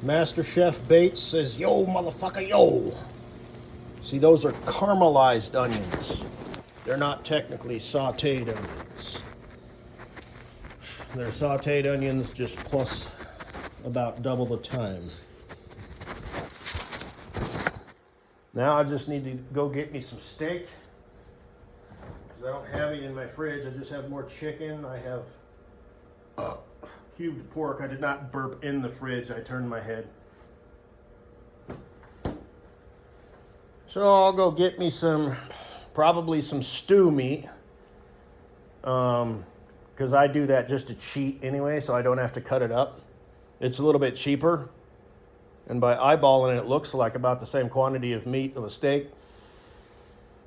Master Chef Bates says, yo, motherfucker, yo. See, those are caramelized onions. They're not technically sauteed onions. They're sauteed onions just plus about double the time. Now I just need to go get me some steak. Because I don't have any in my fridge. I just have more chicken. I have cubed pork. I did not burp in the fridge. I turned my head. So I'll go get me probably some stew meat. Because I do that just to cheat anyway, so I don't have to cut it up. It's a little bit cheaper. And by eyeballing it, it looks like about the same quantity of meat of a steak.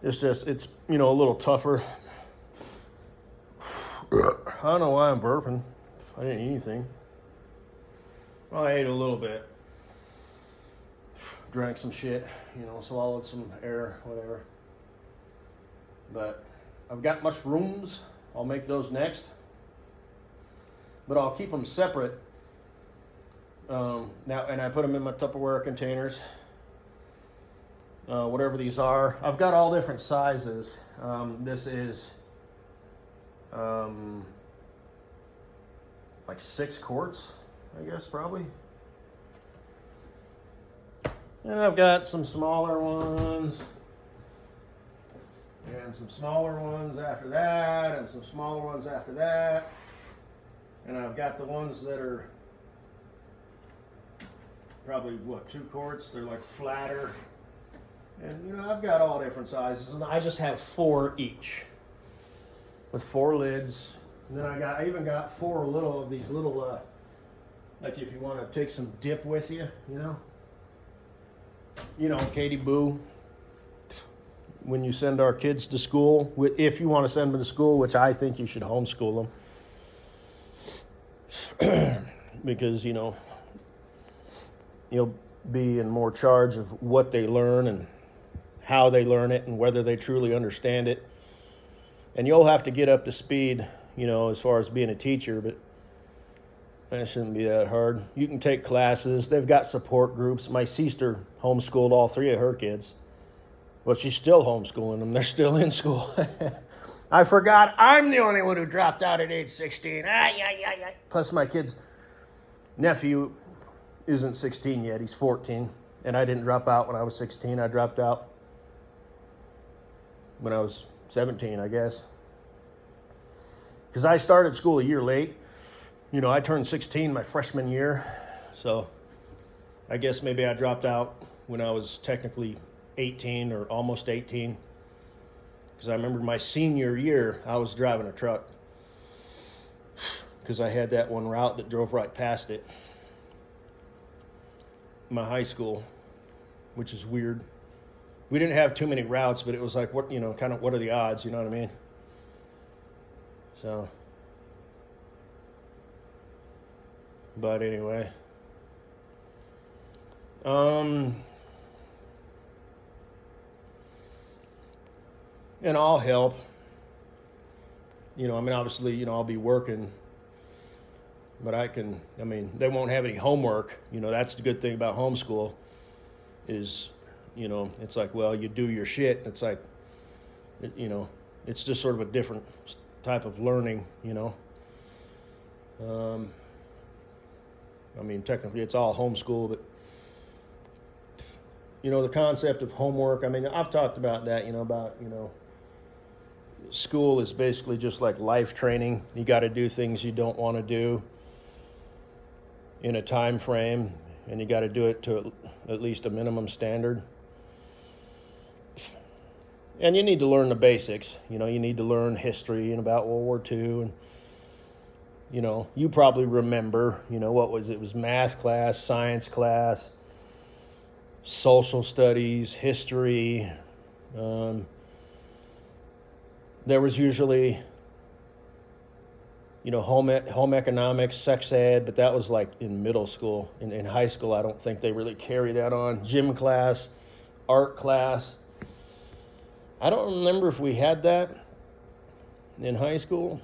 It's a little tougher. I don't know why I'm burping. I didn't eat anything. Well, I ate a little bit. Drank some shit, swallowed some air, whatever. But I've got mushrooms. I'll make those next. But I'll keep them separate. Now, and I put them in my Tupperware containers. Whatever these are. I've got all different sizes. This is like 6 quarts, I guess, probably. And I've got some smaller ones, and some smaller ones after that, and some smaller ones after that. And I've got the ones that are probably, 2 quarts? They're like flatter. And, I've got all different sizes, and I just have 4 each with 4 lids. And then I even got 4 of these little, like if you want to take some dip with you, Katie Boo, when you send our kids to school, if you want to send them to school, which I think you should homeschool them, because, you'll be in more charge of what they learn and how they learn it and whether they truly understand it. And you'll have to get up to speed, as far as being a teacher, but that shouldn't be that hard. You can take classes. They've got support groups. My sister homeschooled all 3 of her kids. Well, she's still homeschooling them. They're still in school. I forgot I'm the only one who dropped out at age 16. Plus my kid's nephew isn't 16 yet. He's 14. And I didn't drop out when I was 16. I dropped out when I was 17, I guess. Because I started school a year late. I turned 16 my freshman year. So I guess maybe I dropped out when I was technically 18 or almost 18. Because I remember my senior year, I was driving a truck. Because I had that one route that drove right past it. My high school, which is weird. We didn't have too many routes, but it was like, what are the odds, you know what I mean? So, but anyway, and I'll help, obviously, I'll be working, but they won't have any homework. That's the good thing about homeschool is, it's like, well, you do your shit. It's like, it's just sort of a different type of learning, technically it's all homeschool, but, the concept of homework, I've talked about that, school is basically just like life training. You got to do things you don't want to do in a time frame, and you got to do it to at least a minimum standard. And you need to learn the basics. You need to learn history and about World War II. And, you probably remember, what was it? It was math class, science class, social studies, history. There was usually, home economics, sex ed, but that was like in middle school. In high school, I don't think they really carry that on. Gym class, art class. I don't remember if we had that in high school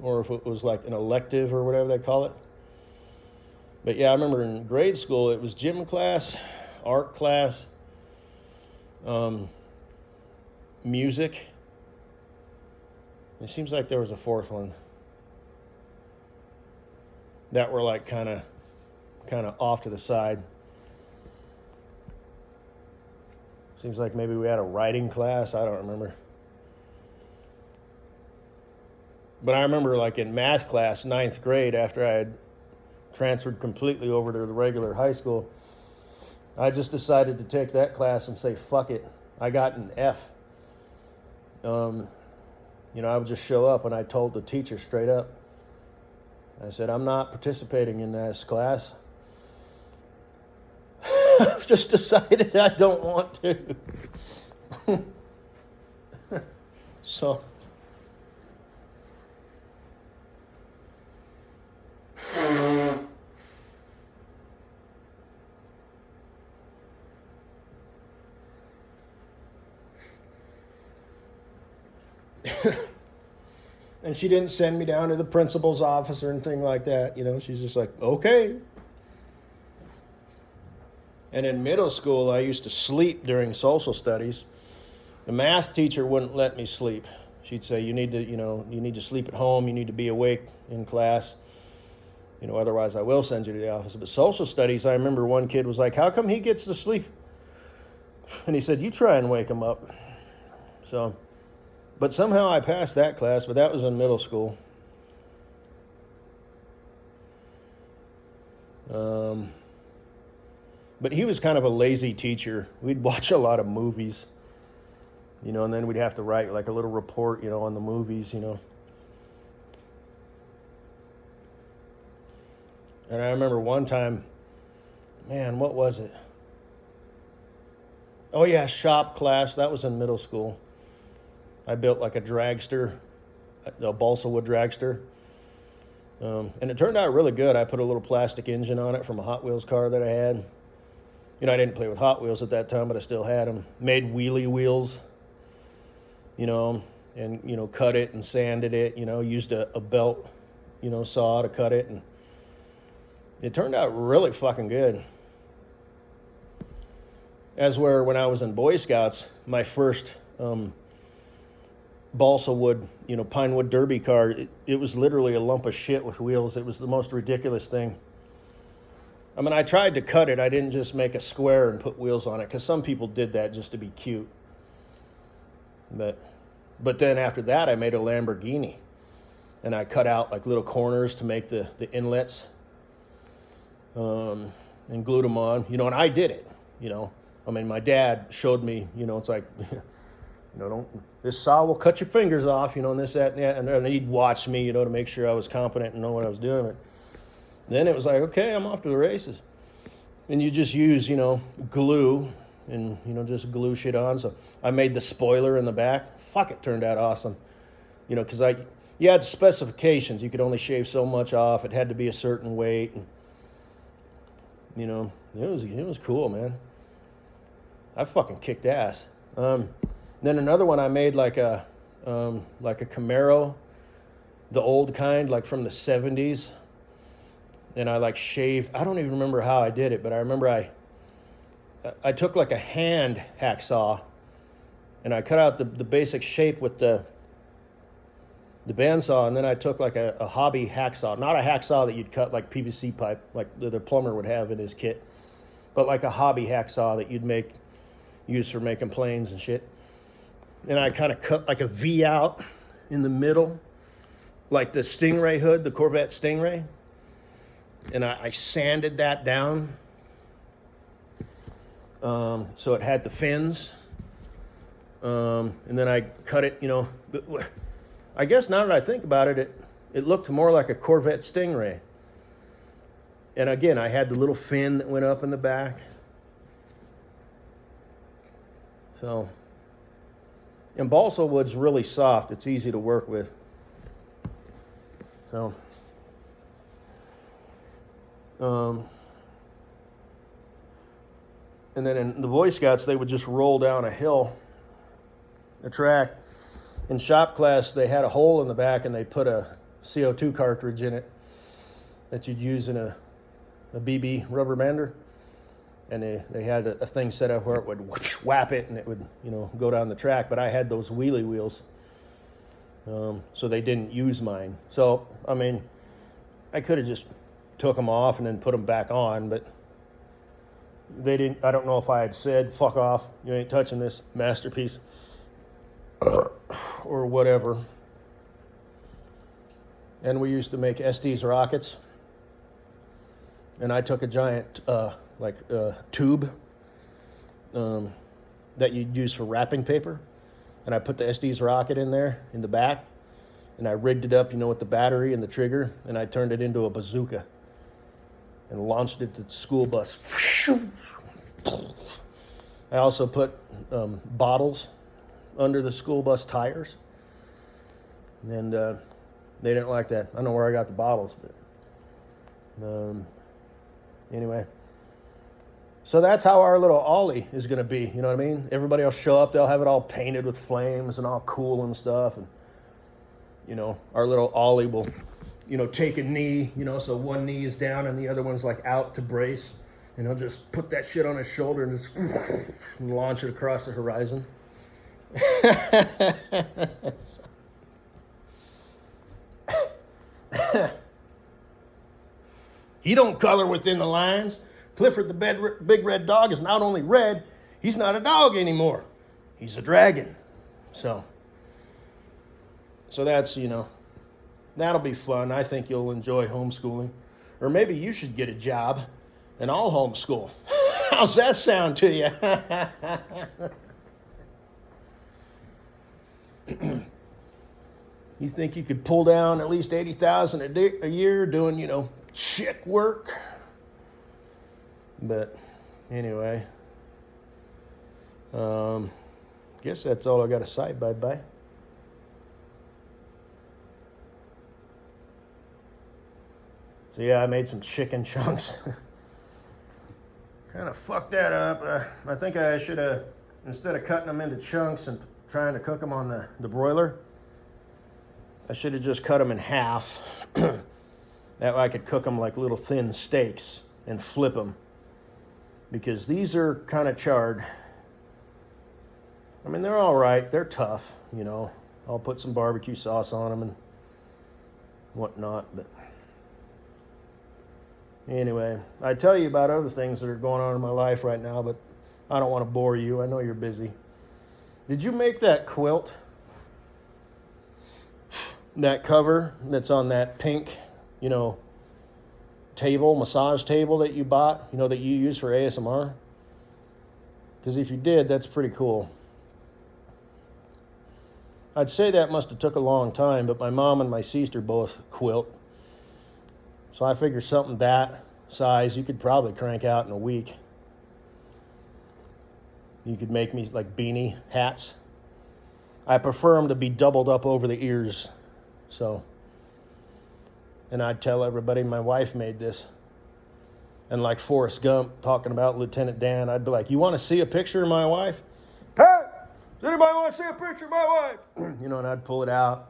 or if it was like an elective or whatever they call it. But yeah, I remember in grade school, it was gym class, art class, music. It seems like there was a fourth one that were like kind of off to the side. Seems like maybe we had a writing class. I don't remember. But I remember like in math class, 9th grade, after I had transferred completely over to the regular high school, I just decided to take that class and say, fuck it. I got an F. I would just show up, and I told the teacher straight up. I said, I'm not participating in this class. I've just decided I don't want to. So. And she didn't send me down to the principal's office or anything like that. She's just like, okay. And in middle school, I used to sleep during social studies. The math teacher wouldn't let me sleep. She'd say, you need to sleep at home. You need to be awake in class. Otherwise I will send you to the office. But social studies, I remember one kid was like, how come he gets to sleep? And he said, you try and wake him up. So, but somehow I passed that class, but that was in middle school. But he was kind of a lazy teacher. We'd watch a lot of movies, and then we'd have to write like a little report, on the movies, And I remember one time, man, what was it? Oh yeah, shop class. That was in middle school. I built like a dragster, a balsa wood dragster. And it turned out really good. I put a little plastic engine on it from a Hot Wheels car that I had. I didn't play with Hot Wheels at that time, but I still had them. Made wheelie wheels, and, cut it and sanded it, used a belt, saw to cut it. And it turned out really fucking good. As where when I was in Boy Scouts, my first balsa wood, pine wood derby car, it was literally a lump of shit with wheels. It was the most ridiculous thing. I mean, I tried to cut it. I didn't just make a square and put wheels on it, because some people did that just to be cute. But then after that, I made a Lamborghini, and I cut out like little corners to make the inlets, and glued them on. And I did it. I mean, my dad showed me. It's like, this saw will cut your fingers off. And this, that, and that. And he'd watch me, to make sure I was competent and know what I was doing. But then it was like, okay, I'm off to the races. And you just use, glue and, just glue shit on. So I made the spoiler in the back. Fuck, it turned out awesome. Because you had specifications. You could only shave so much off. It had to be a certain weight. And, it was cool, man. I fucking kicked ass. Then another one I made like a Camaro, the old kind, like from the 70s. And I like shaved. I don't even remember how I did it, but I remember I took like a hand hacksaw, and I cut out the basic shape with the bandsaw, and then I took like a hobby hacksaw, not a hacksaw that you'd cut like PVC pipe, like the plumber would have in his kit, but like a hobby hacksaw that you'd use for making planes and shit. And I kind of cut like a V out in the middle, like the Stingray hood, the Corvette Stingray. And I sanded that down, so it had the fins. And then I cut it, I guess now that I think about it, it looked more like a Corvette Stingray. And again, I had the little fin that went up in the back. So, and balsa wood's really soft. It's easy to work with. So. And then in the Boy Scouts, they would just roll down a hill, a track. In shop class, they had a hole in the back, and they put a CO2 cartridge in it that you'd use in a BB rubber bender, and they had a thing set up where it would whap it and it would, you know, go down the track. But I had those wheelie wheels, so they didn't use mine. So I mean, I could have just took them off and then put them back on, but they didn't. I don't know if I had said, "Fuck off, you ain't touching this masterpiece," or whatever. And we used to make Estes rockets, and I took a giant tube that you'd use for wrapping paper, and I put the Estes rocket in there in the back, and I rigged it up, you know, with the battery and the trigger, and I turned it into a bazooka and launched it at the school bus. I also put bottles under the school bus tires, and they didn't like that. I don't know where I got the bottles, but anyway. So that's how our little ollie is going to be, you know what I mean? Everybody will show up, they'll have it all painted with flames and all cool and stuff, and, you know, our little ollie will, you know, take a knee, you know, so one knee is down and the other one's like out to brace, and he'll just put that shit on his shoulder and just launch it across the horizon. He don't color within the lines. Clifford the big red dog is not only red, he's not a dog anymore. He's a dragon. So that's, you know, that'll be fun. I think you'll enjoy homeschooling. Or maybe you should get a job and I'll homeschool. How's that sound to you? You think you could pull down at least $80,000 a year doing, you know, chick work? But anyway, guess that's all I got to say. Bye-bye. So yeah, I made some chicken chunks. Kind of fucked that up. I think I should have, instead of cutting them into chunks and trying to cook them on the broiler, I should have just cut them in half. That way I could cook them like little thin steaks and flip them. Because these are kind of charred. I mean, they're all right. They're tough, you know. I'll put some barbecue sauce on them and whatnot. But anyway, I tell you about other things that are going on in my life right now, but I don't want to bore you. I know you're busy. Did you make that quilt? That cover that's on that pink, you know, massage table that you bought, you know, that you use for ASMR? Because if you did, that's pretty cool. I'd say that must have took a long time, but my mom and my sister both quilt. So I figure something that size you could probably crank out in a week. You could make me like beanie hats. I prefer them to be doubled up over the ears. So, and I'd tell everybody my wife made this. And like Forrest Gump talking about Lieutenant Dan, I'd be like, you want to see a picture of my wife? Pat, does anybody want to see a picture of my wife? You know, and I'd pull it out.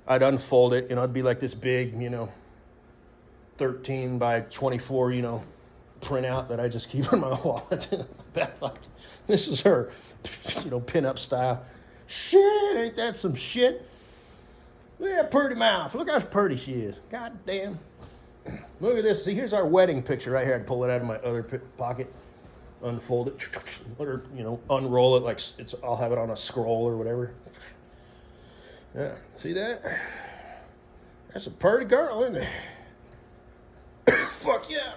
I'd unfold it, you know, it'd be like this big, you know, 13 by 24, you know, printout that I just keep in my wallet. This is her, you know, pinup style. Shit, ain't that some shit? Look at that pretty mouth. Look how pretty she is. God damn. Look at this. See, here's our wedding picture right here. I'd pull it out of my other pocket, unfold it, or, you know, unroll it like it's. I'll have it on a scroll or whatever. Yeah, see that? That's a pretty girl, isn't it? Fuck yeah.